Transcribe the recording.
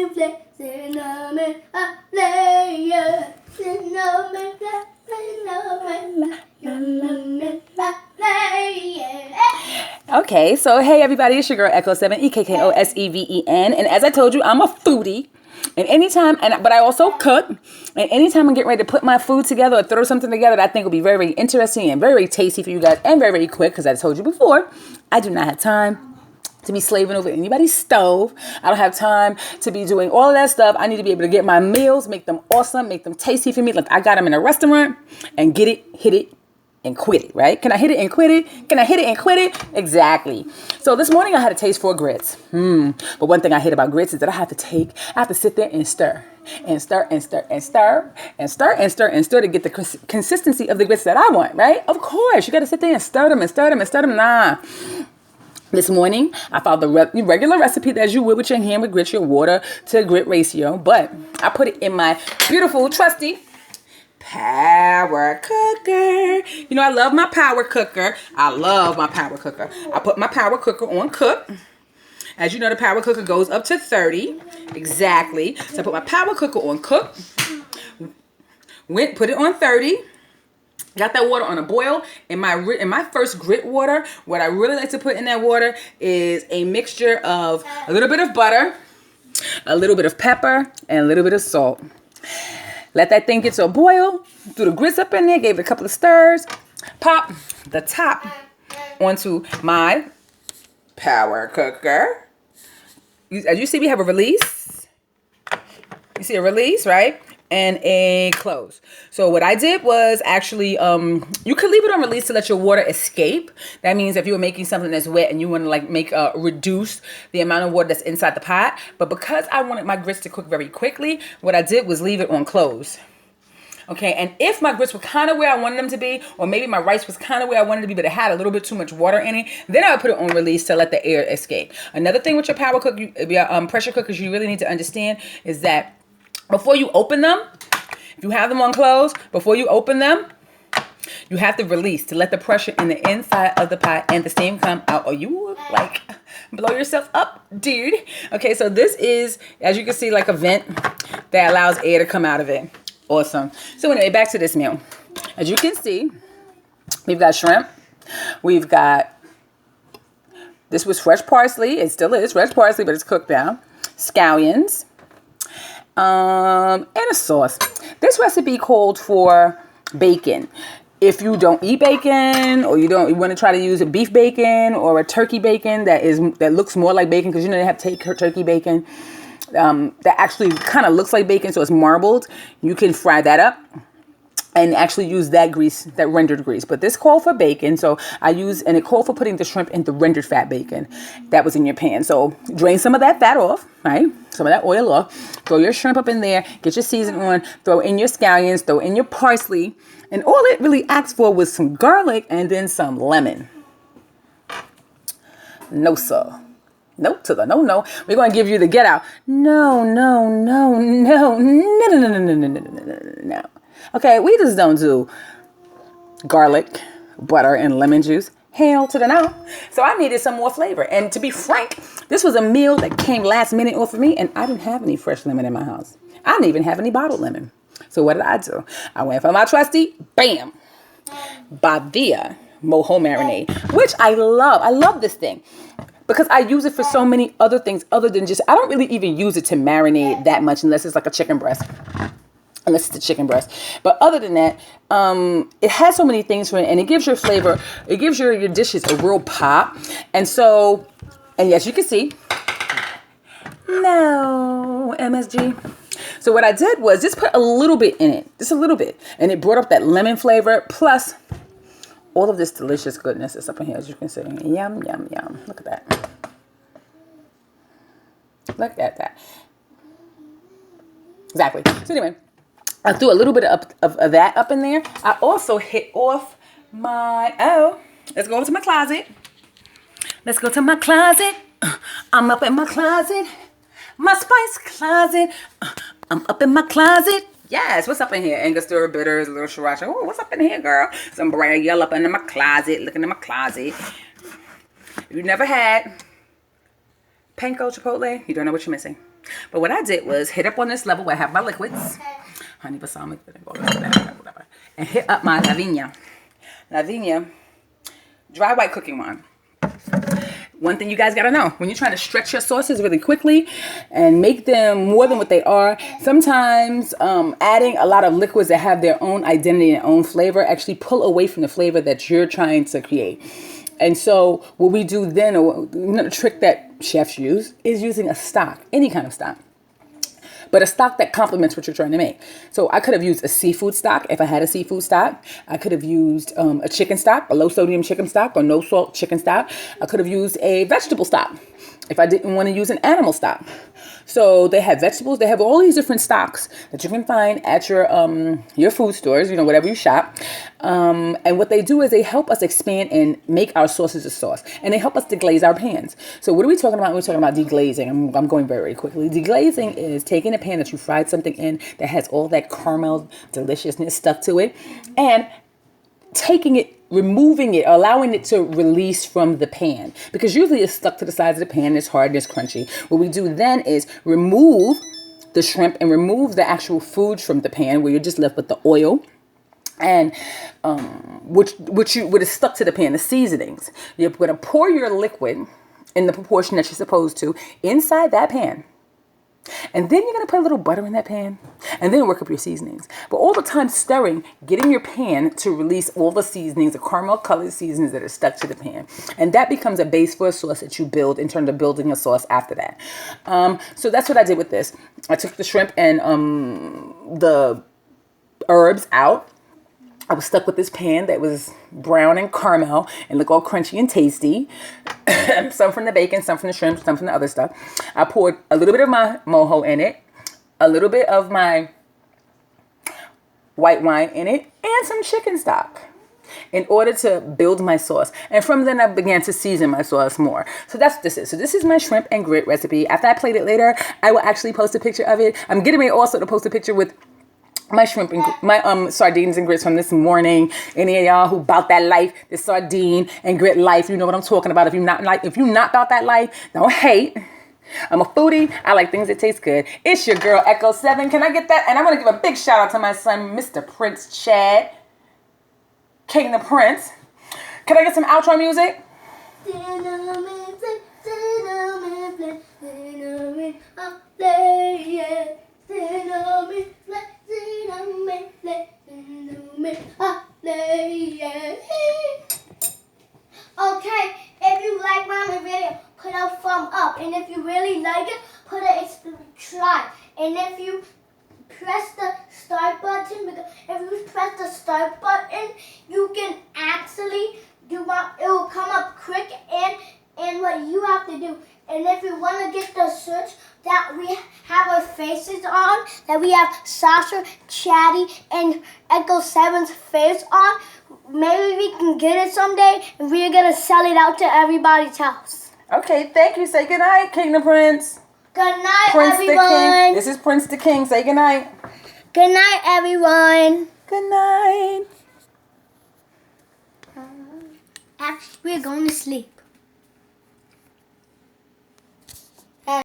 Okay, so hey everybody, it's your girl Ekko'S, Ekko'S, and as I told you, I'm a foodie. And but I also cook. And anytime I'm getting ready to put my food together or throw something together that I think will be very, very interesting and very, very tasty for you guys and very, very quick, because I told you before, I do not have time to be slaving over anybody's stove. I don't have time to be doing all of that stuff. I need to be able to get my meals, make them awesome, make them tasty for me. Like I got them in a restaurant and get it, hit it, and quit it, right? Can I hit it and quit it? Can I hit it and quit it? Exactly. So this morning I had a taste for grits. But one thing I hate about grits is that I have to sit there and stir and stir and stir and stir and stir and stir and stir to get the consistency of the grits that I want, right? Of course, you got to sit there and stir them and stir them and stir them. Nah. This morning, I followed the regular recipe that you would with your hand with grits, your water to grit ratio, but I put it in my beautiful, trusty power cooker. You know, I love my power cooker. I put my power cooker on cook. As you know, the power cooker goes up to 30. Exactly. So I put my power cooker on cook. Put it on 30. Got that water on a boil. In my first grit water, what I really like to put in that water is a mixture of a little bit of butter, a little bit of pepper, and a little bit of salt. Let that thing get to a boil. Threw the grits up in there. Gave it a couple of stirs. Pop the top onto my power cooker. As you see, we have a release. You see a release, right? And a close. So what I did was actually, you could leave it on release to let your water escape. That means if you were making something that's wet and you want to reduce the amount of water that's inside the pot. But because I wanted my grits to cook very quickly, what I did was leave it on close. Okay, and if my grits were kind of where I wanted them to be, or maybe my rice was kind of where I wanted it to be, but it had a little bit too much water in it, then I would put it on release to let the air escape. Another thing with your power cook, your pressure cookers, you really need to understand is that before you open them, if you have them on close, before you open them, you have to release to let the pressure in the inside of the pot and the steam come out, or you will blow yourself up, dude. Okay, so this is, as you can see, like a vent that allows air to come out of it. Awesome. So anyway, back to this meal. As you can see, we've got shrimp. We've got, this was fresh parsley. It still is fresh parsley, but it's cooked now. Scallions. And a sauce. This recipe called for bacon. If you don't eat bacon, or you want to try to use a beef bacon or a turkey bacon that looks more like bacon, because you know they have turkey bacon that actually kind of looks like bacon, so it's marbled. You can fry that up and actually use that grease, that rendered grease. But this called for bacon, so and it called for putting the shrimp in the rendered fat bacon that was in your pan. So drain some of that fat off, right? Some of that oil off. Throw your shrimp up in there, get your seasoning on, throw in your scallions, throw in your parsley. And all it really asked for was some garlic and then some lemon. No, sir. No to the no. We're going to give you the get out. No. Okay, we just don't do garlic, butter, and lemon juice. Hell to the no. So I needed some more flavor. And to be frank, this was a meal that came last minute off of me, and I didn't have any fresh lemon in my house. I didn't even have any bottled lemon. So what did I do? I went for my trusty, bam, Badia mojo marinade, which I love. I love this thing because I use it for so many other things other than just, I don't really even use it to marinate that much unless it's like a chicken breast. Unless it's a chicken breast. But other than that, it has so many things for it, and it gives your flavor, it gives your dishes a real pop. And so, and as you can see, no, MSG. So what I did was just put a little bit in it, just a little bit. And it brought up that lemon flavor, plus all of this delicious goodness that's up in here, as you can see. Yum, yum, yum. Look at that. Look at that. Exactly. So anyway, I threw a little bit of that up in there. I also hit off my, let's go over to my closet. Let's go to my closet. I'm up in my closet. My spice closet. I'm up in my closet. Yes, what's up in here? Angostura bitters, a little sriracha. Oh, what's up in here, girl? Some bright yellow up in my closet. Looking in my closet. If you never had panko chipotle, you don't know what you're missing. But what I did was hit up on this level where I have my liquids, honey balsamic, whatever, and hit up my La Viña dry white cooking wine. One thing you guys gotta know, when you're trying to stretch your sauces really quickly and make them more than what they are, sometimes adding a lot of liquids that have their own identity and own flavor actually pull away from the flavor that you're trying to create. And so what we do then, or the trick that chefs use, is using a stock, any kind of stock, but a stock that complements what you're trying to make. So I could have used a seafood stock if I had a seafood stock. I could have used a chicken stock, a low sodium chicken stock, or no salt chicken stock. I could have used a vegetable stock if I didn't want to use an animal stock. So they have vegetables. They have all these different stocks that you can find at your food stores, whatever you shop. And what they do is they help us expand and make our sauces a sauce. And they help us deglaze our pans. So what are we talking about? We're talking about deglazing. I'm going very, very quickly. Deglazing is taking a pan that you fried something in that has all that caramel deliciousness stuck to it and taking it, removing it, allowing it to release from the pan, because usually it's stuck to the sides of the pan. It's hard and it's crunchy. What we do then is remove the shrimp and remove the actual food from the pan, where you're just left with the oil and which is stuck to the pan, the seasonings. You're going to pour your liquid in the proportion that you're supposed to inside that pan. And then you're going to put a little butter in that pan and then work up your seasonings. But all the time stirring, getting your pan to release all the seasonings, the caramel colored seasonings that are stuck to the pan. And that becomes a base for a sauce that you build in terms of building a sauce after that. So that's what I did with this. I took the shrimp and the herbs out. I was stuck with this pan that was brown and caramel and looked all crunchy and tasty. Some from the bacon, some from the shrimp, some from the other stuff. I poured a little bit of my mojo in it, a little bit of my white wine in it, and some chicken stock in order to build my sauce. And from then I began to season my sauce more. So that's what this is. So this is my shrimp and grit recipe. After I plate it later, I will actually post a picture of it. I'm getting ready also to post a picture with my shrimp and my sardines and grits from this morning. Any of y'all who about that life, this sardine and grit life, you know what I'm talking about. If you're not about that life, don't hate. I'm a foodie. I like things that taste good. It's your girl Ekko'S 7. Can I get that? And I'm gonna give a big shout out to my son, Mr. Prince Chad, King the Prince. Can I get some outro music? Okay, if you like my video, put a thumb up, and if you really like it, put a subscribe. And if you press the start button, because if you press the start button, you can actually it will come up quick, and what you have to do. And if you want to get the search that we have our faces on, that we have Sasha, Chatty, and Ekko'S 7's face on, maybe we can get it someday, and we're going to sell it out to everybody's house. Okay, thank you. Say goodnight, King the Prince. Good night, Prince everyone. The King. This is Prince the King. Say goodnight. Good night, everyone. Good night. Actually, we're going to sleep.